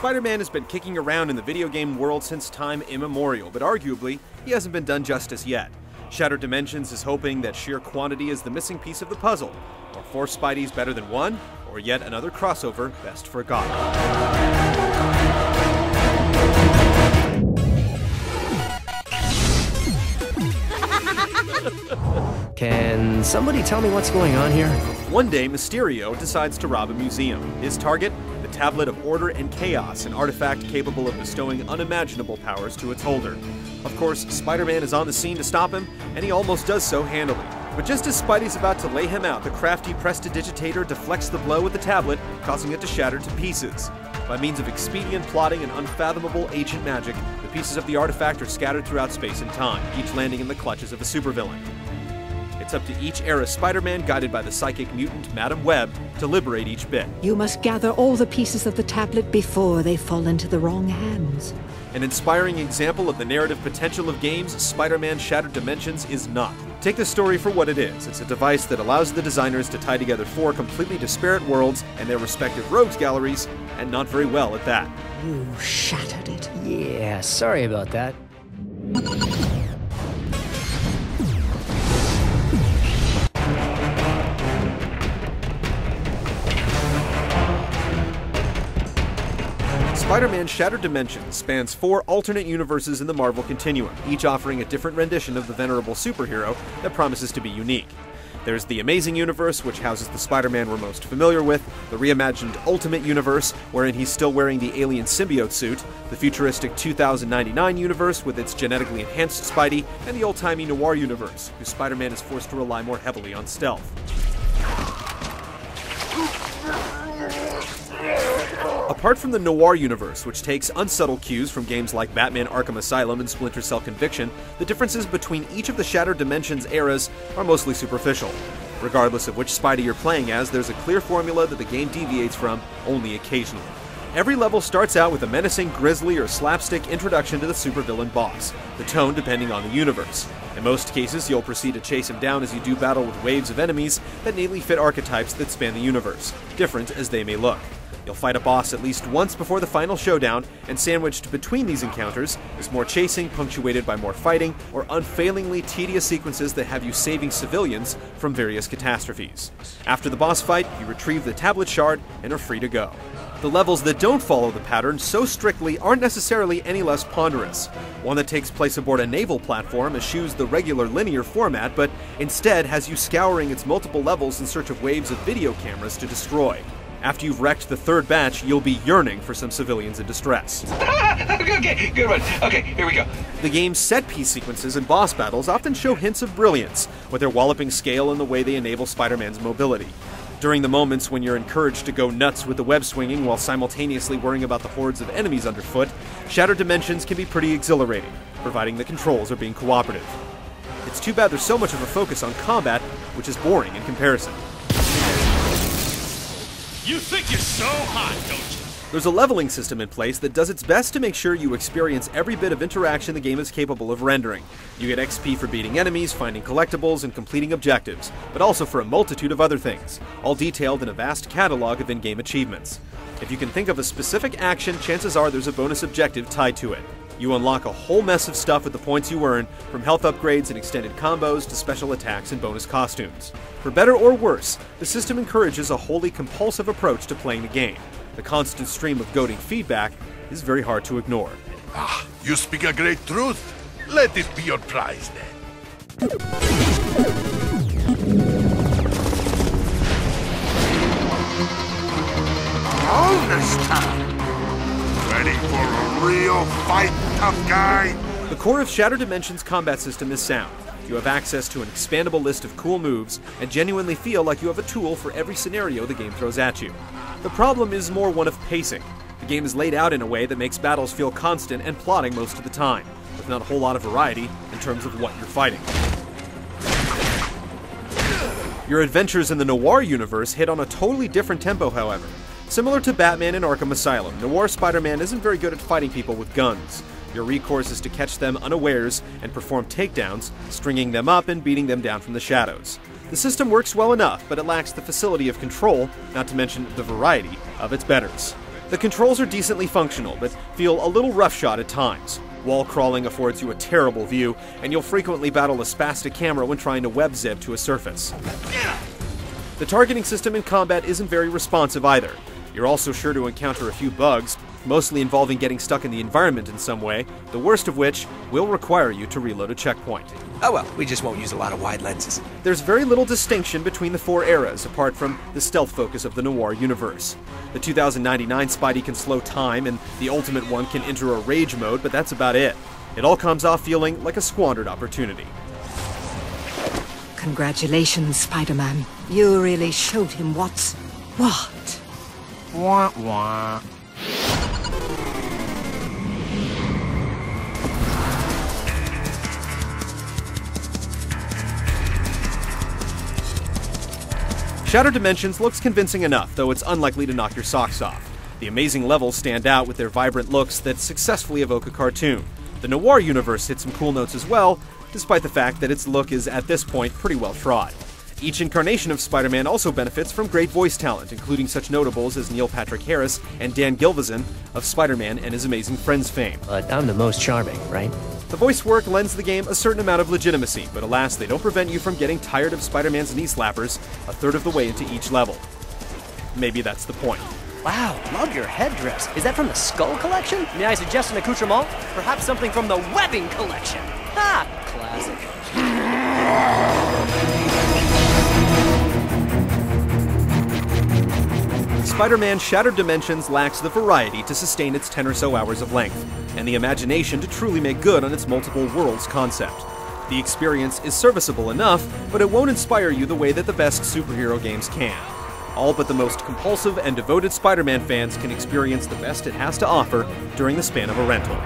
Spider-Man has been kicking around in the video game world since time immemorial, but arguably, he hasn't been done justice yet. Shattered Dimensions is hoping that sheer quantity is the missing piece of the puzzle, or 4 Spideys better than 1, or yet another crossover best forgotten. Can somebody tell me what's going on here? One day, Mysterio decides to rob a museum. His target? The Tablet of Order and Chaos, an artifact capable of bestowing unimaginable powers to its holder. Of course, Spider-Man is on the scene to stop him, and he almost does so handily. But just as Spidey's about to lay him out, the crafty prestidigitator deflects the blow with the tablet, causing it to shatter to pieces. By means of expedient plotting and unfathomable ancient magic, the pieces of the artifact are scattered throughout space and time, each landing in the clutches of a supervillain. It's up to each era Spider-Man, guided by the psychic mutant Madam Web, to liberate each bit. You must gather all the pieces of the tablet before they fall into the wrong hands. An inspiring example of the narrative potential of games, Spider-Man Shattered Dimensions is not. Take the story for what it is. It's a device that allows the designers to tie together 4 completely disparate worlds and their respective rogues galleries, and not very well at that. You shattered it. Yeah, sorry about that. Spider-Man Shattered Dimensions spans 4 alternate universes in the Marvel Continuum, each offering a different rendition of the venerable superhero that promises to be unique. There's the Amazing Universe, which houses the Spider-Man we're most familiar with, the reimagined Ultimate Universe, wherein he's still wearing the alien symbiote suit, the futuristic 2099 universe with its genetically enhanced Spidey, and the old-timey Noir Universe, whose Spider-Man is forced to rely more heavily on stealth. Apart from the Noir universe, which takes unsubtle cues from games like Batman Arkham Asylum and Splinter Cell Conviction, the differences between each of the Shattered Dimensions eras are mostly superficial. Regardless of which Spidey you're playing as, there's a clear formula that the game deviates from only occasionally. Every level starts out with a menacing, grisly, or slapstick introduction to the supervillain boss, the tone depending on the universe. In most cases, you'll proceed to chase him down as you do battle with waves of enemies that neatly fit archetypes that span the universe, different as they may look. You'll fight a boss at least once before the final showdown, and sandwiched between these encounters is more chasing, punctuated by more fighting, or unfailingly tedious sequences that have you saving civilians from various catastrophes. After the boss fight, you retrieve the tablet shard and are free to go. The levels that don't follow the pattern so strictly aren't necessarily any less ponderous. One that takes place aboard a naval platform eschews the regular linear format, but instead has you scouring its multiple levels in search of waves of video cameras to destroy. After you've wrecked the 3rd batch, you'll be yearning for some civilians in distress. Okay, good one. Okay, here we go. The game's set-piece sequences and boss battles often show hints of brilliance, with their walloping scale and the way they enable Spider-Man's mobility. During the moments when you're encouraged to go nuts with the web swinging while simultaneously worrying about the hordes of enemies underfoot, Shattered Dimensions can be pretty exhilarating, providing the controls are being cooperative. It's too bad there's so much of a focus on combat, which is boring in comparison. You think you're so hot, don't you? There's a leveling system in place that does its best to make sure you experience every bit of interaction the game is capable of rendering. You get XP for beating enemies, finding collectibles, and completing objectives, but also for a multitude of other things, all detailed in a vast catalog of in-game achievements. If you can think of a specific action, chances are there's a bonus objective tied to it. You unlock a whole mess of stuff with the points you earn, from health upgrades and extended combos to special attacks and bonus costumes. For better or worse, the system encourages a wholly compulsive approach to playing the game. The constant stream of goading feedback is very hard to ignore. Ah, you speak a great truth. Let it be your prize, then. Bonus time! Ready for a real fight, tough guy? The core of Shattered Dimensions' combat system is sound. You have access to an expandable list of cool moves, and genuinely feel like you have a tool for every scenario the game throws at you. The problem is more one of pacing. The game is laid out in a way that makes battles feel constant and plotting most of the time, with not a whole lot of variety in terms of what you're fighting. Your adventures in the Noir universe hit on a totally different tempo, however. Similar to Batman in Arkham Asylum, Noir Spider-Man isn't very good at fighting people with guns. Your recourse is to catch them unawares and perform takedowns, stringing them up and beating them down from the shadows. The system works well enough, but it lacks the facility of control, not to mention the variety of its betters. The controls are decently functional, but feel a little roughshod at times. Wall crawling affords you a terrible view, and you'll frequently battle a spastic camera when trying to web zip to a surface. The targeting system in combat isn't very responsive either. You're also sure to encounter a few bugs, mostly involving getting stuck in the environment in some way, the worst of which will require you to reload a checkpoint. Oh well, we just won't use a lot of wide lenses. There's very little distinction between the four eras, apart from the stealth focus of the noir universe. The 2099 Spidey can slow time, and the Ultimate one can enter a rage mode, but that's about it. It all comes off feeling like a squandered opportunity. Congratulations, Spider-Man. You really showed him what's what. Wah wah. Shattered Dimensions looks convincing enough, though it's unlikely to knock your socks off. The amazing levels stand out with their vibrant looks that successfully evoke a cartoon. The noir universe hits some cool notes as well, despite the fact that its look is at this point pretty well trod. Each incarnation of Spider-Man also benefits from great voice talent, including such notables as Neil Patrick Harris and Dan Gilvezan of Spider-Man and His Amazing Friends fame. But I'm the most charming, right? The voice work lends the game a certain amount of legitimacy, but alas, they don't prevent you from getting tired of Spider-Man's knee slappers a third of the way into each level. Maybe that's the point. Wow, love your headdress. Is that from the Skull Collection? May I suggest an accoutrement? Perhaps something from the Webbing Collection. Ha! Classic. Spider-Man Shattered Dimensions lacks the variety to sustain its 10 or so hours of length, and the imagination to truly make good on its multiple worlds concept. The experience is serviceable enough, but it won't inspire you the way that the best superhero games can. All but the most compulsive and devoted Spider-Man fans can experience the best it has to offer during the span of a rental.